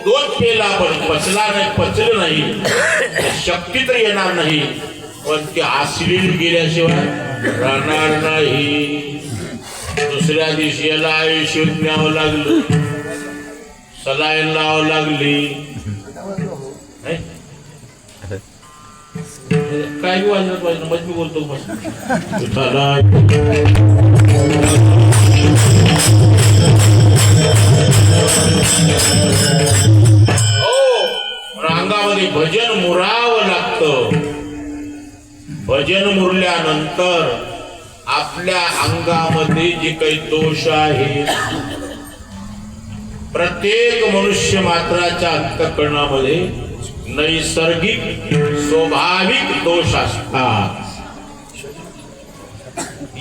दोन पेला पण पचला नाही, पचलं नाही, शक्ती तर येणार नाही, पण ते आसलील गेल्याशिवाय राहणार नाही. दुसऱ्या दिवशी याला आयुष्य न्यावं लागलं, सलाईन लावावं लागली. काय वाजत पाहिजे मग मी बोलतो अंगामध्ये भजन मुरावं लागतं. भजन मुरल्यानंतर आपल्या अंगामध्ये जे काही दोष आहे, प्रत्येक मनुष्य मात्राच्या अंतःकरणामध्ये नैसर्गिक स्वाभाविक दोष असतात.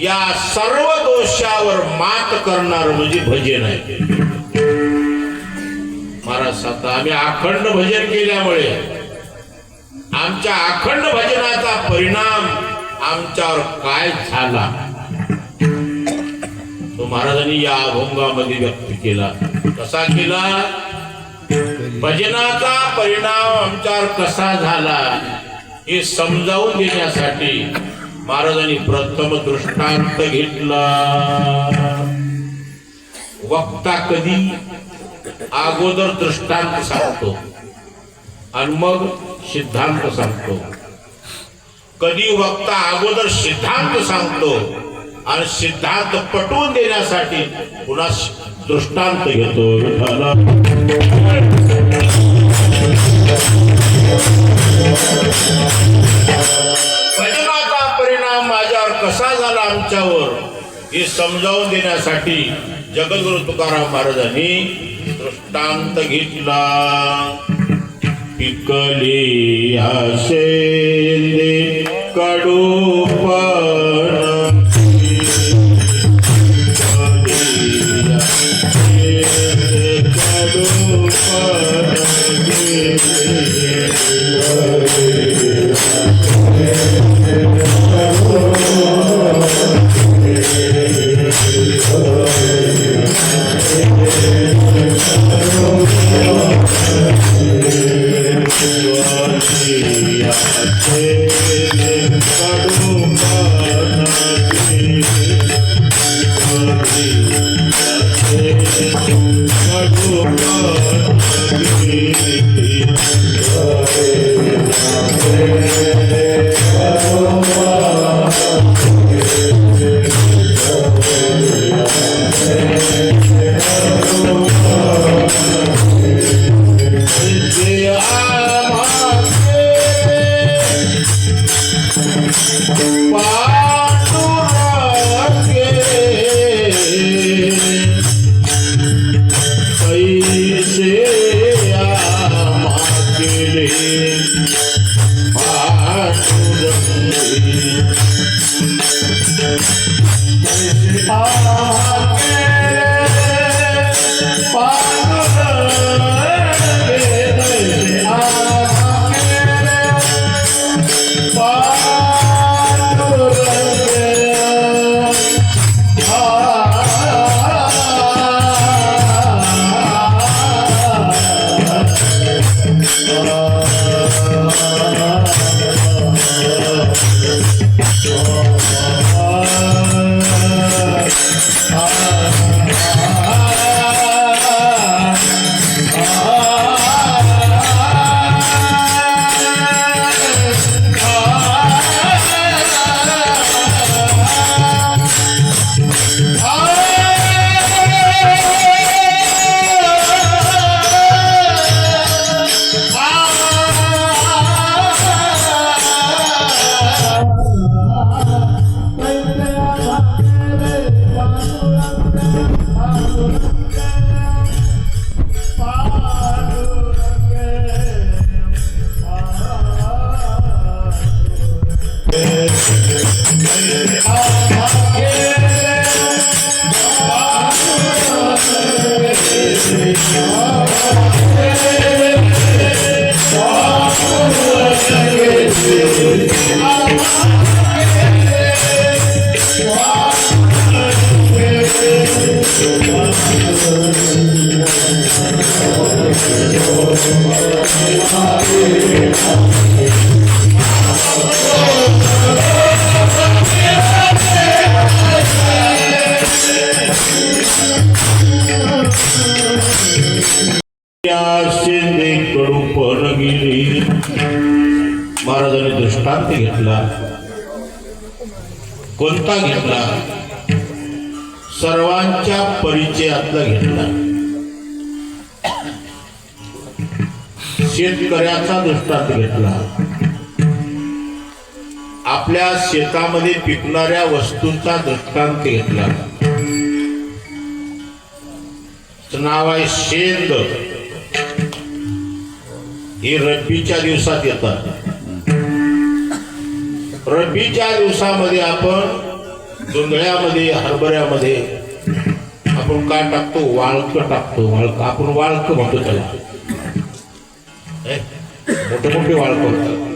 या सर्व दोषावर मात करणार म्हणजे भजन आहे. महाराज सांगतात आम्ही अखंड भजन केल्यामुळे आमच्या अखंड भजनाचा परिणाम आमच्यावर काय झाला तो महाराजांनी या अभंगामध्ये व्यक्त केला. कसा केला? भजनाचा परिणाम आमच्यावर कसा झाला हे समजावून देण्यासाठी महाराजांनी प्रथम दृष्टांत घेतला. वक्ता कधी अगोदर दृष्टांत सांगतो आणि मग सिद्धांत सांगतो. कधी वक्ता अगोदर सिद्धांत सांगतो आणि सिद्धांत पटवून देण्यासाठी पुन्हा दृष्टांत घेतो. भजनाचा परिणाम माझ्यावर कसा झाला आमच्यावर हे समजावून देण्यासाठी जगद्गुरु तुकाराम महाराजांनी दृष्टांत घेतला. पिकली आशे कडू शिंदे कडू पण गेली. महाराजांनी दृष्टांत घेतला. कोणता घेतला? सर्वांच्या परिचयातला घेतला. शेतकऱ्याचा दृष्टांत घेतला. आपल्या शेतामध्ये पिकणाऱ्या वस्तूंचा दृष्टांत घेतला. नाव आहे शेंद. ही रब्बीच्या दिवसात येतात. रब्बीच्या दिवसामध्ये आपण जोंधळ्यामध्ये हरभऱ्यामध्ये आपण काय टाकतो? वाळक टाकतो. वाळक आपण वाळक म्हणतो त्याला. मोठे मोठे वाळक म्हणतात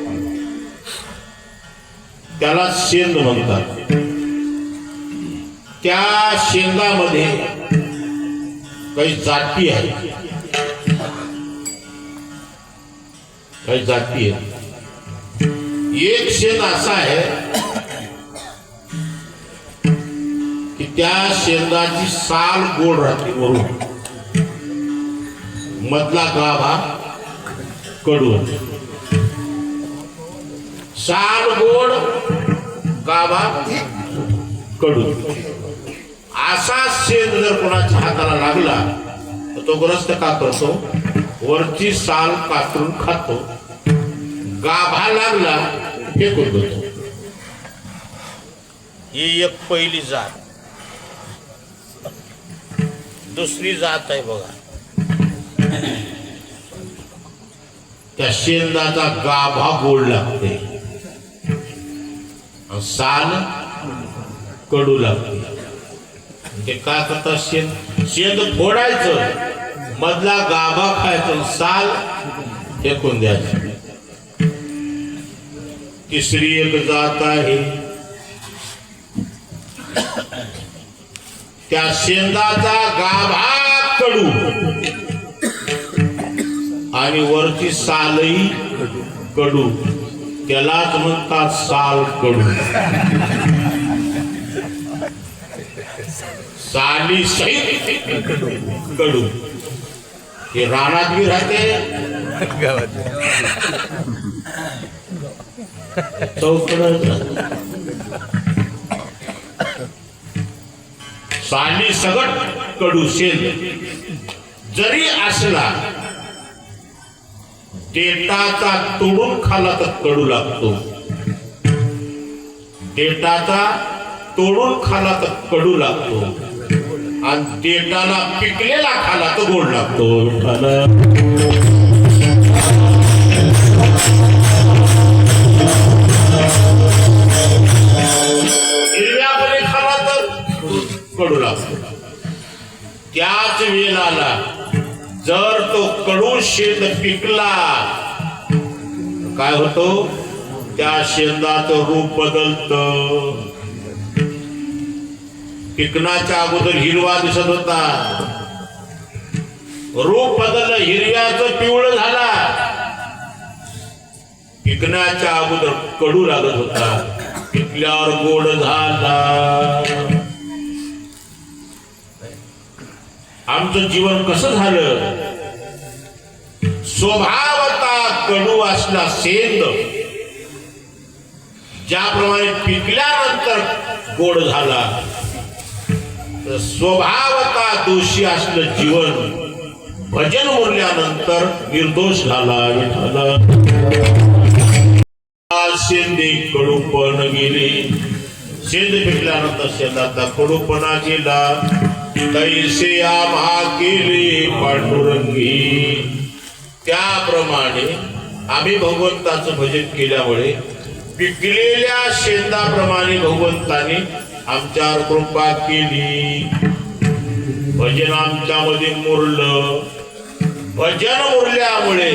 त्याला शेंद म्हणतात. त्या शेंगामध्ये काही जाती आहेत. काही जाती आहेत. एक शेंग असा आहे की त्या शेंगाची साल गोड राहते वरून, मधला गाभा कडू. साल गोड, गाभा कडू. असा शेंग जर कोणाच्या हाताला लागला तर तो ग्रस्त का करतो? वरची साल कातरून खातो. गाभा लागला फेकून देतो. ही एक पहिली जात. दुसरी जात आहे बघा. त्या शेंदाचा गाभा गोड लागते, साल कडू लागते. ते काय करतात? शेंद फोडायचं, मधला गाभा खायचं, साल फेकून द्यायचं. तिसरी एक जात आहे. त्या शेंदाचा गाभा कडू आणि वरची सालही कडू. त्यालाच म्हणतात साल कडू. साली सहित कडू. हे रानात बी राहते, साली सगट कडू. शेंद जरी असला देठाचा तोडून खाला तर कडू लागतो. देठाचा तोडून खाला तर कडू लागतो आणि देठाला पिकलेला खाला तर गोड लागतो. हिरव्यामध्ये खाला तर कडू लागतो. त्याच वेळेला जर तो कडू शेंद पिकला काय होतो? त्या शेंदाचं रूप बदलतं. पिकण्याच्या अगोदर हिरवा दिसत होता, रूप बदललं, हिरव्याचं पिवळं झाला. पिकण्याच्या अगोदर कडू लागत होता, पिकल्यावर गोड झाला. आमचं जीवन कसं झालं? स्वभावता कडू असला शेंद ज्याप्रमाणे पिकल्यानंतर गोड झाला, स्वभावता दोषी असलं जीवन भजन उरल्यानंतर निर्दोष झाला. शेंदे कडूपण गेले. शेंद पिकल्यानंतर शेंदाचा कडूपणा गेला. तैसे आम्हा केले पांडुरंगी. त्याप्रमाणे आम्ही भगवंताचं भजन केल्यामुळे पिकलेल्या शेंदाप्रमाणे भगवंताने आमच्यावर कृपा केली. भजन आमच्यामध्ये मुरलं. भजन मुरल्यामुळे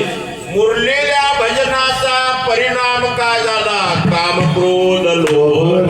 मुरलेल्या भजनाचा परिणाम काय झाला? काम क्रोध लोभ.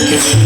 Thank you.